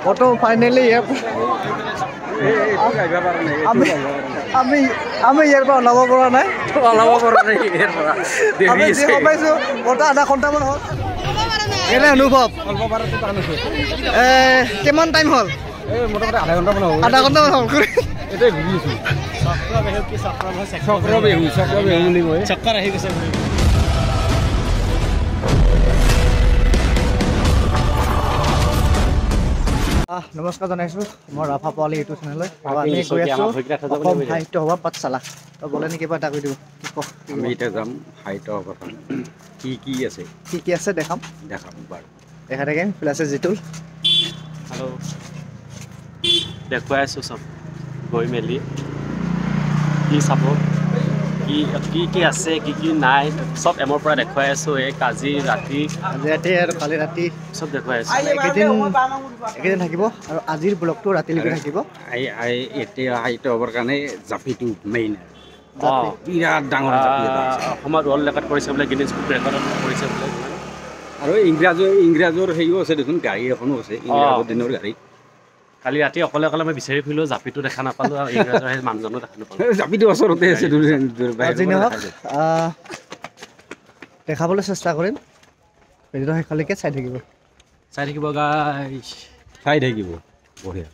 Auto finally আমি ইয়াৰ পৰা ওলাব পৰা নাই আমি যি পাইছোঁ অটো আধা ঘণ্টামান হ'ল কেনে অনুভৱ কিমান টাইম হ'ল মোটামুটি আধা ঘণ্টামান হ'ল এটাই ঘূৰি আছোঁ চক্ৰ বেহু বুলি কয় চক্কৰ আহি গৈছে নমস্কাৰ জনাইছোঁ মই ৰাফা পোৱালি ইউটিউব চেনেললৈ আমি গৈ আছোঁ অসম সাহিত্য সভা পাঠশালা বলে নেকি কিবা এটা কৈ দিব আমি এতিয়া যাম সাহিত্য সভাখন কি আছে দেখাম বাৰু দেখা থাকে প্লাছে জিতুল হেল্ল' দেখুৱাই আছোঁ চব গৈ মেলি কি চাব কি আছে কি নাই চব এমৰ পৰা দেখুৱাই আছোঁ আজি ৰাতি আৰু কালি ৰাতি চব দেখুৱাই আছোঁ একেদিন থাকিব আৰু আজিৰ ব্লগটো ৰাতিলৈকে থাকিব এতিয়া সাহিত্য সভাৰ কাৰণে জাপিটো মেইন বিৰাট ডাঙৰ অসমত ৱৰ্ল্ড ৰেকৰ্ড কৰিছে বোলে গিনিজ বুক ৰেকৰ্ডত কৰিছে বোলে আৰু ইংৰাজৰ হেৰিও আছে দেখোন গাড়ী এখনো আছে ইংৰাজৰ দিনৰ গাড়ী কালি ৰাতি অকলে মই বিচাৰি ফুৰিলোঁ জাপিটো দেখা নাপালোঁ আৰু ইংৰাজৰ সেই মানুহজনো দেখা নাপালোঁ জাপিটো ওচৰতে আছে দেখাবলৈ চেষ্টা কৰিম ভিডিঅ'টো শেষলৈকে চাই থাকিব গাইছ চাই থাকিব বঢ়িয়া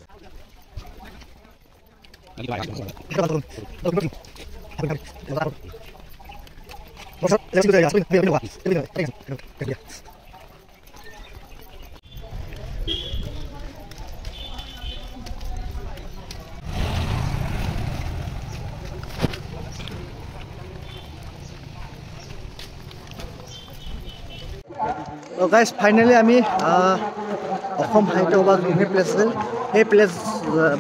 গাইজ ফাইনেলি আমি অসম সাহিত্য সভা যোনখিনি প্লেচ আছিল সেই প্লেচ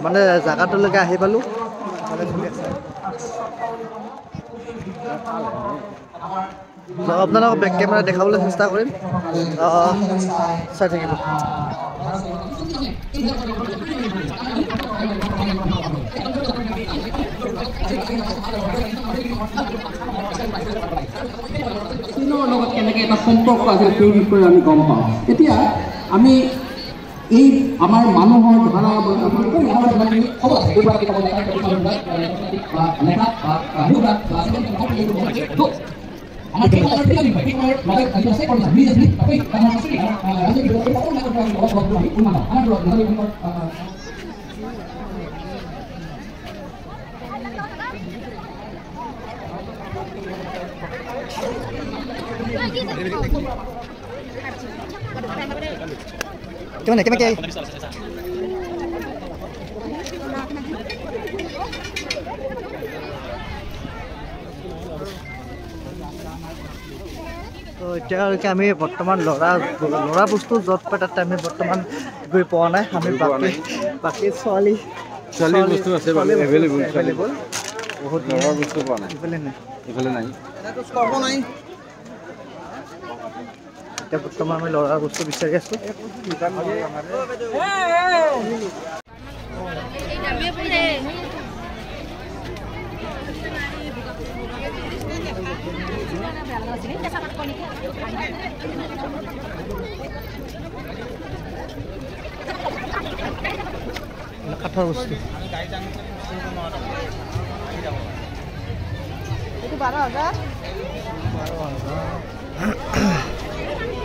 মানে জেগাটোলৈকে আহি পালোঁ আপোনালোকক বেক কেমেৰা দেখাবলৈ চেষ্টা কৰিম চাই থাকিব লগত কেনেকৈ এটা সম্পৰ্ক আছে সেই বিষয়ে আমি গম পাওঁ এতিয়া আমি এই আমাৰ মানুহৰ ধাৰা Gimana? Kiai? তো এতিয়ালৈকে আমি বৰ্তমান ল'ৰা বস্তু য'ত পাই তাতে আমি বৰ্তমান গৈ পোৱা নাই আমি বাকী ছোৱালী বস্তু আছে এভেইলেবল বহুত ল'ৰা বস্তু পোৱা নাই ইফালে নাই এতিয়া বৰ্তমান আমি ল'ৰা বস্তু বিচাৰি আছোঁ কাঠৰ বস্তু এইটো 12,000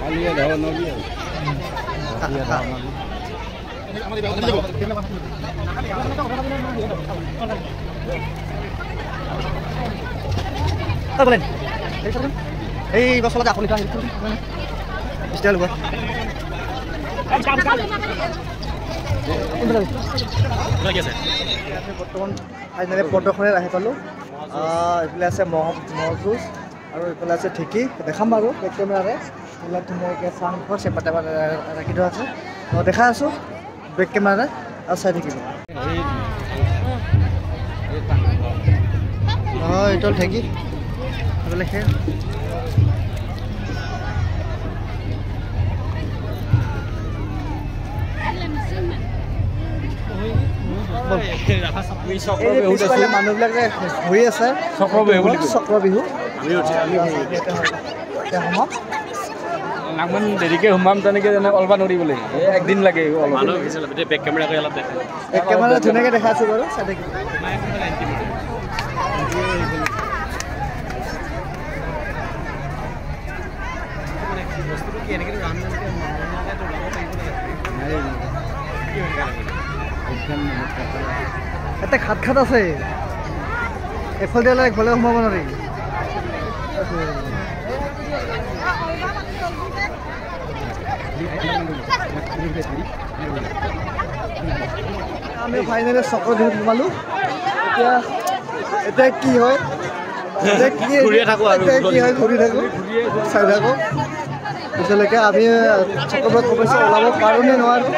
Alia dah nabi. Alia dah nabi. Apa kalian? Bos salah aku lihat itu. Istilah gua. Lagi আছে বৰ্তমান ফাইনেলি পটখনে আহি পালোঁ এইফালে আছে মহ জুচ আৰু এইফালে আছে ঢেঁকী দেখাম বাৰু বেক কেমেৰাৰে এইবিলাক ধুনীয়াকৈ চাংঘৰ চেপা টেপা ৰাখি থোৱা আছে দেখাই আছোঁ বেক কেমেৰাৰে আৰু চাই থাকিব এইটো ঢেঁকী এইফালে খেৰ মানুহবিলাকে ঘূৰি আছে চক্ৰ বিহু এতিয়া সোমাম নাকমান দেৰিকৈ সোমাম তেনেকৈ যেনে অলবা নৰিবলৈ একদিন লাগে মানুহ ভিজিল বেক কেমেৰা কৰি অলপ দেখে এক কেমেৰা ধুনীয়াকৈ দেখাইছোঁ বাৰু চাই থাকিব এটা খাট আছে এফালে দিলে একফালে সোমাব নোৱাৰি আমি ফাইনেলি চকৰ বিহুত সোমালোঁ এতিয়া কি হয় ঘূৰিয়ে থাকোঁ আৰু কি হয় ঘূৰি থাকোঁ চাই থাকোঁ পিছলৈকে আমি চকৰ পৰা কমিছে ওলাব পাৰোঁ নে নোৱাৰোঁ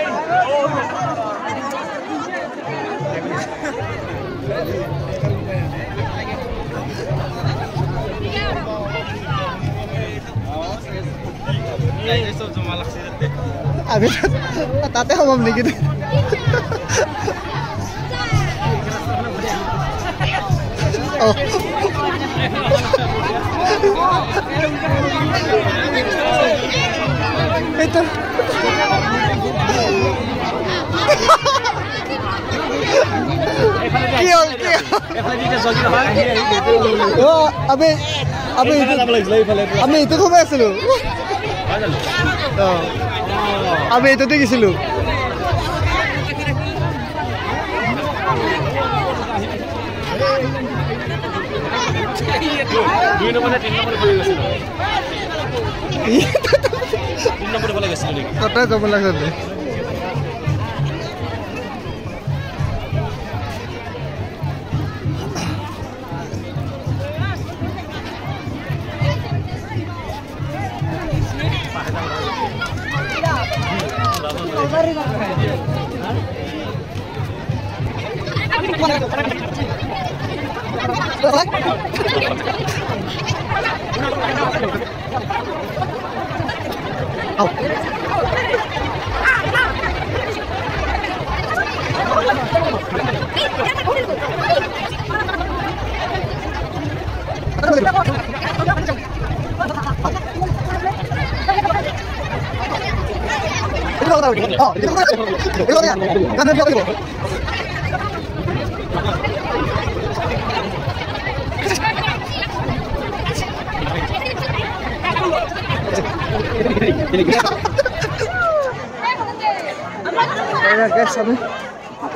আমি তাতে সোমাম নেকি আমি এইটো সোমাই আছিলো আমি এইটোতে গেছিলো কটাই যাব লাগে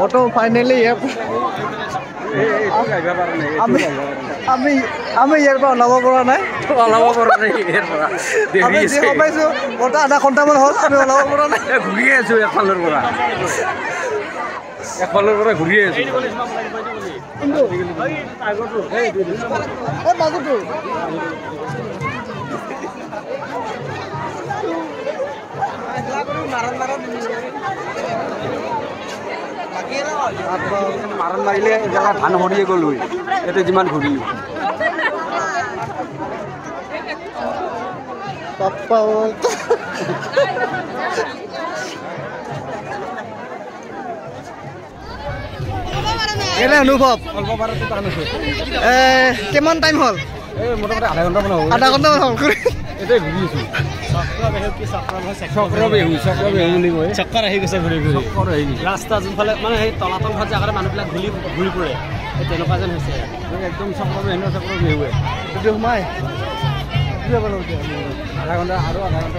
অটো ফাইনেলি আমি ইয়াৰ পৰা ওলাব পৰা নাই আমি যি সোমাইছোঁ অটো আধা ঘণ্টামান হ'ল আমি ওলাব পৰা নাই ঘূৰিয়ে আছোঁ এফালৰ পৰা ঘূৰিয়ে আছোঁ মাৰণ মাৰিলে জেগা ধান সৰিয়ে গ'লো ইয়াতে যিমান ঘূৰিলোঁ কেনে অনুভৱ কিমান টাইম হ'ল মোটামুটি আধা ঘণ্টামান হ'ল আধা ঘণ্টামান হ'ল এতিয়া ঘূৰি আছোঁ চক্ৰ বিহু বুলি কয় চক্কৰ আহি গৈছে ঘূৰি ঘূৰি ৰাস্তা যোনফালে মানে সেই তলাতল ঘৰত জেগাতে মানুহবিলাক ঘূৰি ফুৰে তেনেকুৱা যেন হৈছে একদম চক্ৰ বিহুৱে যদি সোমাই আধা ঘণ্টা আৰু আধা ঘণ্টা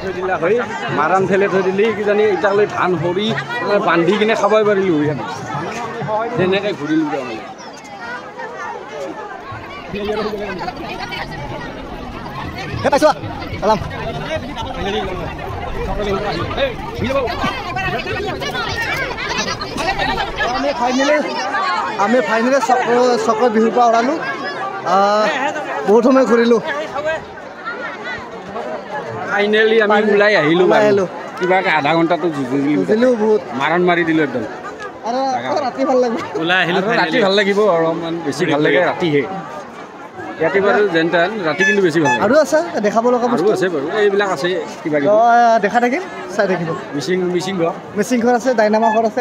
থৈ দিলা হয় মাৰাণ ফেলে থৈ দিলি কিজানি এতিয়ালৈ ধান সৰি বান্ধি কিনে খাবই পাৰিলোঁ ইয়াত তেনেকৈ ঘূৰিলোঁ তাৰমানে পাইছোঁ ওলাম আমি ফাইনেলি চক্ৰ বিহুৰ পৰা ওলালোঁ বহুত সময় ঘূৰিলোঁ ফাইনেলি আমি ওলাই আহিলোঁ কিবাকৈ আধা ঘণ্টাটো যুঁজিলোঁ বহুত মাৰণ মাৰি দিলোঁ একদম ৰাতি ভাল লাগিব ওলাই আহিলোঁ ৰাতি ভাল লাগিব অলপমান বেছি ভাল লাগে ৰাতিহে ৰাতিপুৱা যেন তেন ৰাতি কিন্তু বেছি ভাল লাগে আৰু আছে দেখাব লগা আৰু আছে বাৰু এইবিলাক আছে কিবা কিবি দেখা থাকিম চাই থাকিব মিচিং ঘৰ আছে ডাইনামা ঘৰ আছে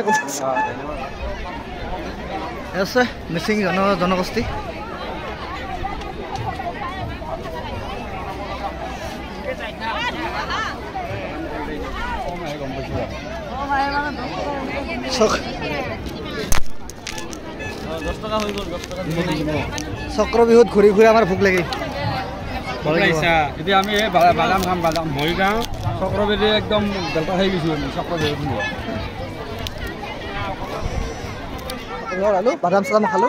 আছে মিচিং জনগোষ্ঠী চক্ৰ বিহুত ঘূৰি ঘূৰি আমাৰ ভোক লাগে এতিয়া আমি এই বাদাম খাম বাদাম মৰিগাঁও চক্ৰবেদী একদম বেলতা হৈ গৈছোঁ আমি চক্ৰবেদী খালো বাদাম চাদাম খালো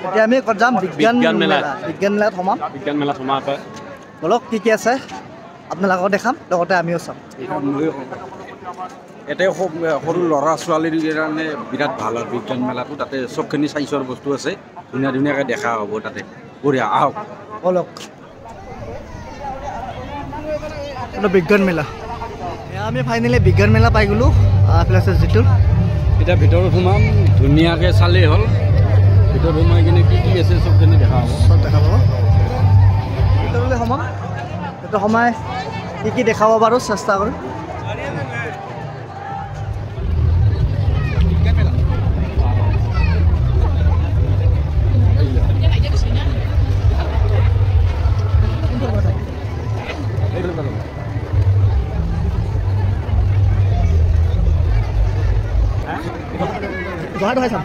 এতিয়া আমি ক'ত যাম বিজ্ঞান মেলাত সোমাম বিজ্ঞান মেলাত সোমাব বলক কি আছে আপোনালোকক দেখাম লগতে আমিও চাম ইয়াতে সৰু ল'ৰা ছোৱালীৰ কাৰণে বিৰাট ভাল হয় বিজ্ঞান মেলাটো তাতে চবখিনি চাইন্সৰ বস্তু আছে ধুনীয়া ধুনীয়াকৈ দেখা হ'ব তাতে বঢ়িয়া আহক বলক বিজ্ঞান মেলা আমি ফাইনেলি বিজ্ঞান মেলা পাই গ'লোঁ প্লাছ যিটো এতিয়া ভিতৰত সোমাম ধুনীয়াকৈ চালেই হ'ল ভিতৰত সোমাই কিনে কি আছে চবখিনি দেখা হ'ব চব দেখা পাব ভিতৰলৈ সোমাম সেইটো সোমাই কি দেখাব পাৰোঁ চেষ্টা কৰিম Doa sam.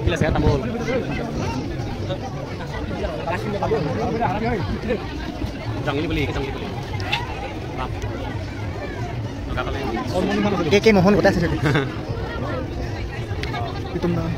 Gila saya tambah. Kacang ini beli. Kayak mohon kota saja. Itu mah.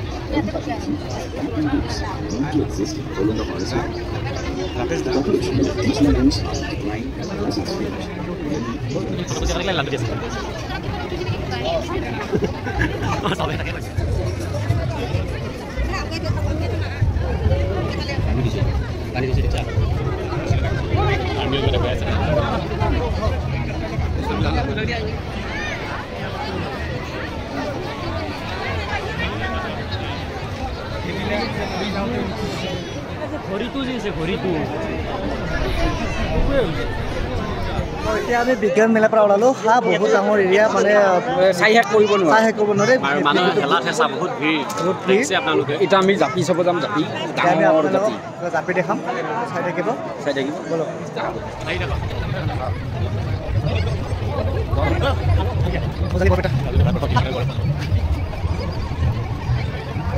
এতিয়া আমি বিজ্ঞান মেলাৰ পৰা ওলালো বহুত ডাঙৰ এৰিয়া মানে চাই শেষ কৰিব নোৱাৰে মানুহ খেলা ঠেচা বহুত ভিৰ আপোনালোকে এতিয়া আমি জাপি চাব যাম জাপি জাপি দেখাম চাই থাকিব বলক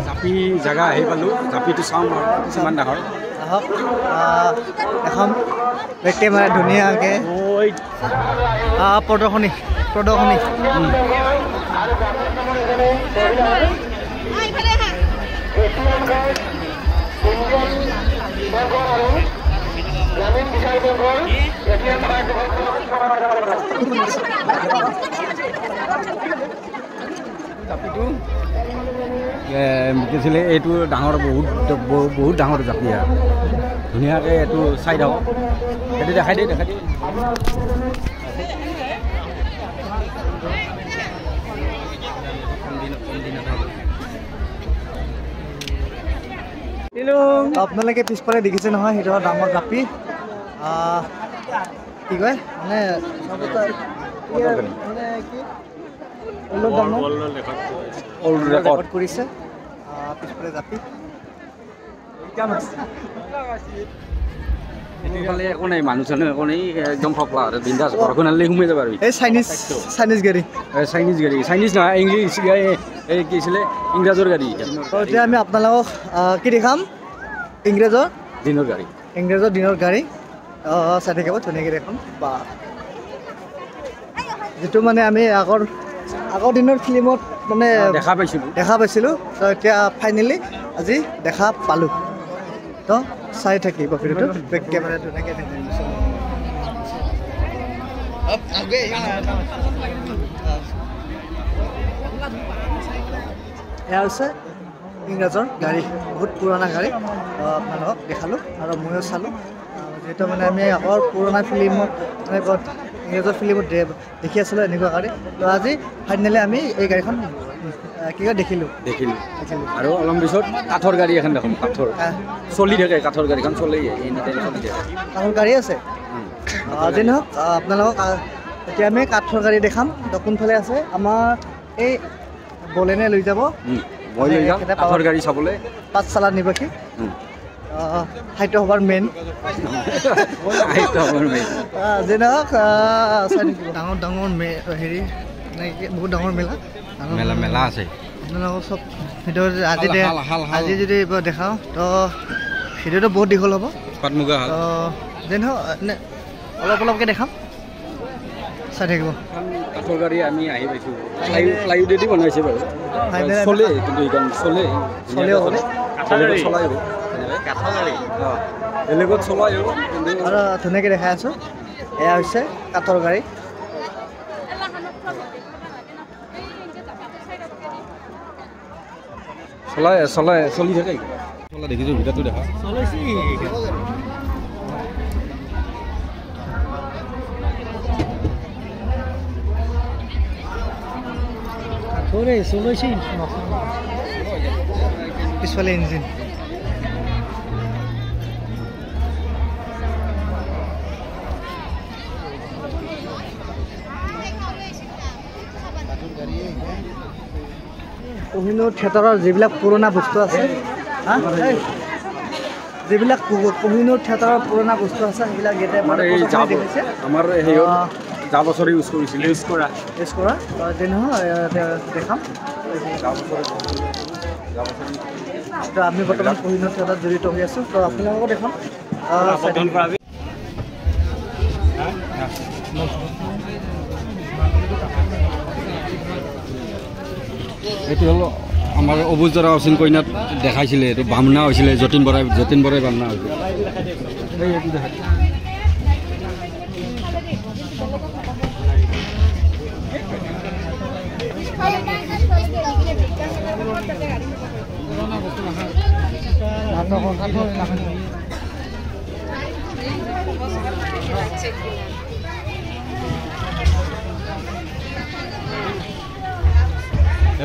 জাপি জেগা আহি পালোঁ জাপিটো চাওঁ কিমান ডাঙৰ আহক এখন একেবাৰে ধুনীয়াকৈ প্ৰদৰ্শনী শিকিছিলে এইটো ডাঙৰ বহুত ডাঙৰ জাপি আৰু ধুনীয়াকৈ এইটো চাই থাকক সেইটো দেখাই দিয়ে আপোনালোকে পিছফালে দেখিছে নহয় সেইটো ডাঙৰ জাপি কি কয় মানে ৰেকৰ্ড কৰিছে পিছফালে জাপি একো নাই মানুহ চানুহ একো নাই একদম ফকলা আৰু বিন্দাছ বৰষুণ আনিলে সোমাই যাব পাৰি এই চাইনিজ গাড়ী চাইনিজ নহয় ইংলিছ এই কি আছিলে ইংৰাজৰ গাড়ী এতিয়া আমি আপোনালোকক কি দেখাম ইংৰাজৰ দিনৰ গাড়ী চাই থাকিব ধুনীয়াকৈ দেখাম বা যিটো মানে আমি আগৰ দিনৰ ফিল্মত মানে দেখা পাইছিলোঁ তো এতিয়া ফাইনেলি আজি দেখা পালোঁ তো চাই থাকিব ভিডিঅ'টো বেক কেমেৰা ধুনীয়াকৈ এয়া হৈছে ইংৰাজৰ গাড়ী বহুত পুৰণা গাড়ী আপোনালোকক দেখালোঁ আৰু ময়ো চালোঁ যিহেতু মানে আমি আগৰ পুৰণা ফিল্মত মানে ইংৰাজৰ ফিল্মত দেখি আছিলোঁ এনেকুৱা গাড়ী তো আজি ফাইনেলি আমি এই গাড়ীখন কি কয় দেখিলোঁ আৰু অলপ পিছত কাঠৰ গাড়ী এখন দেখোন কাঠৰ চলি থাকে কাঠৰ গাড়ীখন চলি থাকে কাঠৰ গাড়ী আছে যি নহওক আপোনালোকক এতিয়া আমি কাঠৰ গাড়ী দেখাম তো কোনফালে আছে আমাৰ এই বলেনে লৈ যাব মই লৈ যাম কাঠৰ গাড়ী চাবলৈ পাঠশালা নিবাসী সাহিত্য সভাৰ মেইন যি নহওক ডাঙৰ ডাঙৰ হেৰি বহুত ডাঙৰ মেলা আছে আপোনালোকক চব ভিডিঅ' আজি যদি এইবাৰ দেখাওঁ তো ভিডিঅ'টো বহুত দীঘল হ'ব পাটমুগা তো যি নহওক অলপ অলপকৈ দেখাম চাই থাকিব কাঠৰ গাড়ী আমি আহি পাইছোঁ প্লাইউডেদি বনাইছে বাৰু চলে কিন্তু এইখন চলেও চলাই বেলেগত চলাই আৰু ধুনীয়াকৈ দেখাই আছোঁ এয়া হৈছে কাঠৰ গাড়ী চলি থাকে চলা দেখিছোঁ ভিতৰটো দেখা পিছফালে ইঞ্জিন কোহিনুৰ থিয়েটাৰৰ যিবিলাক পুৰণা বস্তু আছে যিবিলাক কোহিনুৰ থিয়েটাৰৰ পুৰণা বস্তু আছে সেইবিলাক ইয়াতে দেখিছে আমাৰ যা বছৰে ইউজ কৰা যি নহয় দেখাম তো আমি বৰ্তমান কোহিনুৰ থিয়েটাৰত জড়িত হৈ আছোঁ তো আপোনালোককো দেখাম এইটো হ'ল আমাৰ অবুজৰা অচিন কইনাত দেখাইছিলে এইটো বামনা হৈছিলে যতীন বৰাই বামনা হৈছিলে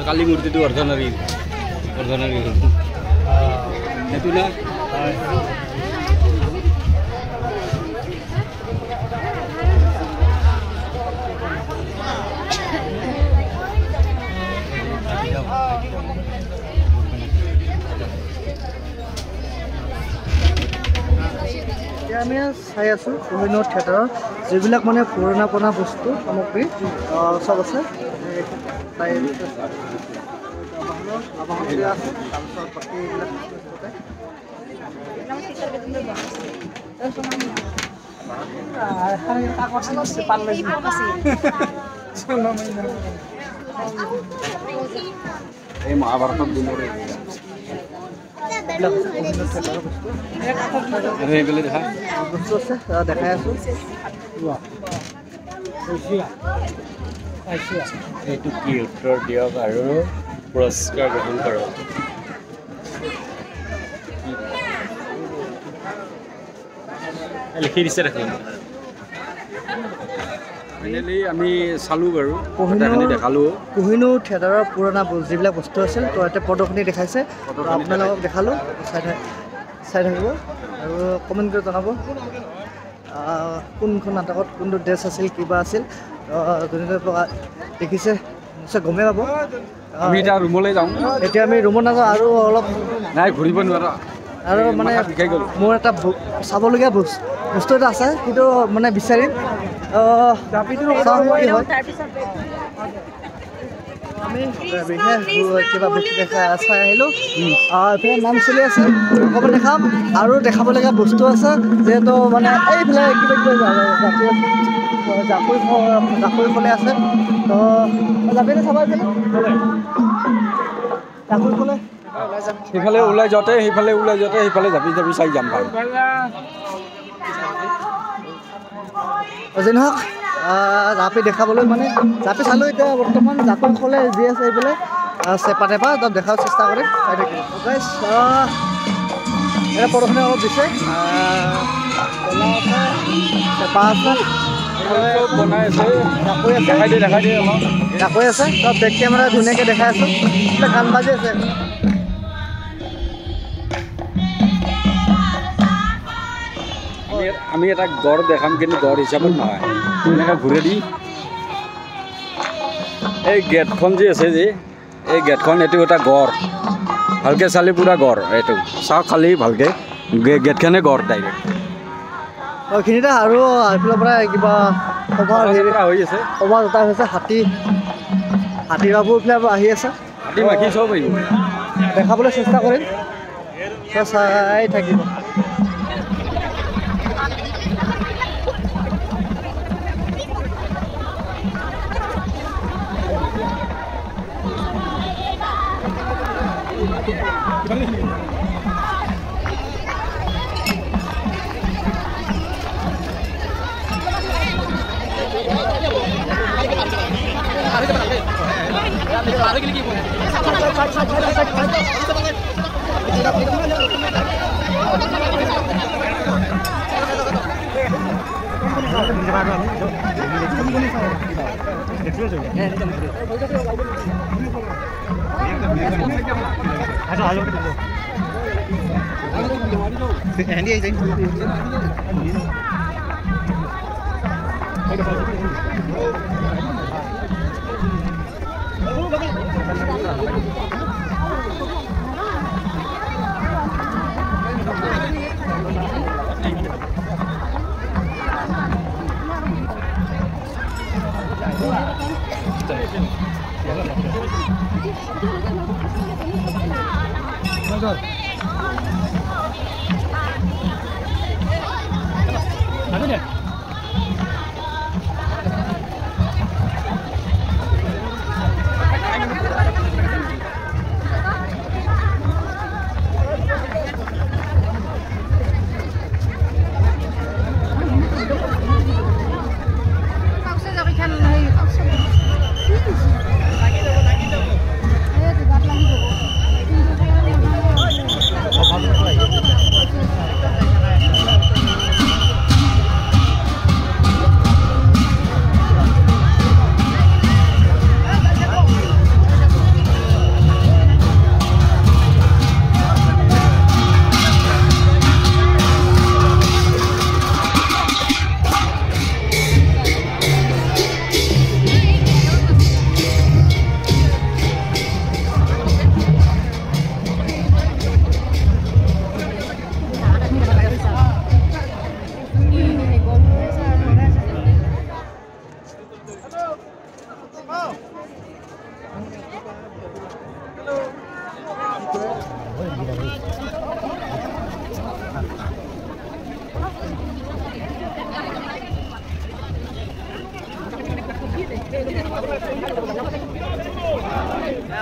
কালি মূৰ্তিটো অৰ্ধনাৰী সেইটো না এতিয়া আমি চাই আছোঁ কোহিনুৰ থিয়েটাৰৰ যিবিলাক মানে পুৰণা বস্তু সামগ্ৰী চব আছে এই মহাভাৰতত দিনৰে বস্তু আছে দেখাই আছোঁ এইটো কি উত্তৰ দিয়ক আৰু পুৰস্কাৰ গ্ৰহণ কৰক লিখি দিছে দেখোন ফাইনেলি আমি চালোঁ বাৰু কথাখিনি দেখালোঁ কোহিনুৰ থিয়েটাৰৰ পুৰণা যিবিলাক বস্তু আছিল তো ইয়াতে প্ৰদৰ্শনী দেখাইছে আপোনালোকক দেখালোঁ চাই থাকিব আৰু কমেণ্ট কৰি জনাব কোনখন নাটকত কোনটো ড্ৰেছ আছিল কিবা আছিল যোনে দেখিছে নিশ্চয় গমেই পাব আমি এতিয়া ৰুমলৈ যাওঁ এতিয়া আমি ৰুমত নাযাওঁ আৰু অলপ নাই ঘূৰিব নোৱাৰা আৰু মানে মোৰ এটা চাবলগীয়া বস্তু এটা আছে সেইটো মানে বিচাৰিম আমি বিশেষ কিবা বস্তু চাই আহিলোঁ এইফালে নাম চলি আছে অকণমান দেখাম আৰু দেখাবলগীয়া বস্তু আছে যিহেতু মানে এইফালে কিবা জাকৈ ফলে আছে তো যাবি নে চাব এইফালে জাকৈ ফলে সেইফালে ওলাই যাওঁতে সেইফালে জাপি চাই যাম ভাল যি নহওক জাপি দেখাবলৈ মানে জাপি চালোঁ এতিয়া বৰ্তমান জাকৈ ফলে যি আছে এইফালে চেপা টেপা তাত দেখাৰ চেষ্টা কৰিম গাইজ এটা প্ৰদৰ্শনী অলপ দিছে কলা আছে চেপা আছে বনাই আছে জাকৈ আছে দেখাই দিয়ে অলপ জাকৈ আছে তাত বেক কেমেৰা ধুনীয়াকৈ দেখাই আছোঁ গান বাজি আছে আমি এটা গড় দেখাম কিন্তু গড় হিচাপত নহয় এনেকৈ ঘূৰে দি এই গেটখন যে আছে যে এই গেটখন এইটো এটা গড় ভালকৈ চালি পুৰা গড় এইটো চাওক খালি ভালকৈ গেটখনে গড় ডাইৰেক্ট এইখিনিতে আৰু এইফালৰ পৰা কিবা সভা হৈ আছে সভা এটা হৈছে হাতী বাবু এইফালে আহি আছে হাতী মাখি চব আহিব দেখাবলৈ চেষ্টা কৰিম চাই থাকিব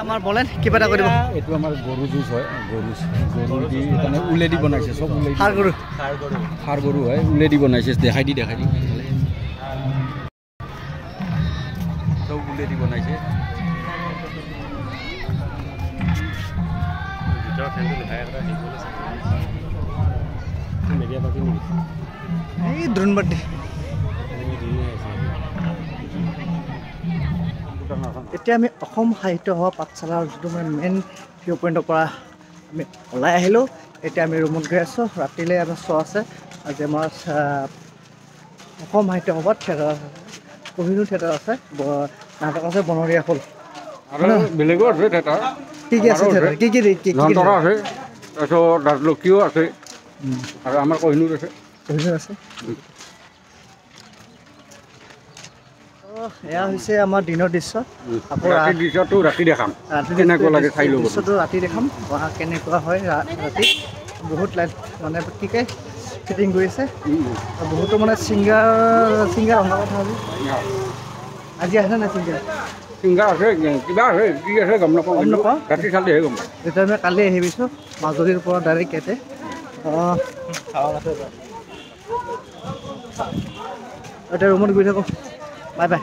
আমাৰ বলেন কিবা এটা কৰিব এইটো আমাৰ গৰু জুচ হয় গৰু দি মানে উলেদি বনাইছে চব উলেদি সাৰ গৰু হয় উলেদি বনাইছে দেখাই দি চব উলেদি বনাইছে এই দ্ৰোণবাদী এতিয়া আমি অসম সাহিত্য সভা পাঠশালাৰ যিটো মানে মেইন ভিউ পইণ্টৰ পৰা আমি ওলাই আহিলোঁ এতিয়া আমি ৰুমত গৈ আছোঁ ৰাতিলৈ আমাৰ শ্ব' আছে আজি আমাৰ অসম সাহিত্য সভাত থিয়েটাৰ আছে কোহিনুৰ থিয়েটাৰ আছে নাটক আছে বনৰীয়া ফুল আৰু বেলেগো আছে থিয়েটাৰ কি আছে থিয়েটাৰ কি আছে তাৰপিছত ৰাজলক্ষ্মীও আছে আৰু আমাৰ কোহিনুৰ আছে এয়া হৈছে আমাৰ দিনৰ দৃশ্য আকৌ দৃশ্যটো ৰাতি দেখাম কেনেকুৱা লাগে চাই ল'ব দৃশ্যটো ৰাতি দেখাম কেনেকুৱা হয় ৰাতি বহুত লাইট মানে ঠিকে ফিটিং কৰিছে বহুতো মানে ছিংগাৰ অহা কথা আজি আহে নাই ছিংগাৰ আছে কিবা আছে কি আছে গম নাপাওঁ ৰাতি চালেহে গম পাওঁ যেতিয়া আমি কালি আহিছোঁ মাজুলীৰ পৰা ডাইৰেক্ট ইয়াতে এতিয়া ৰুমত গৈ থাকোঁ বাই বাই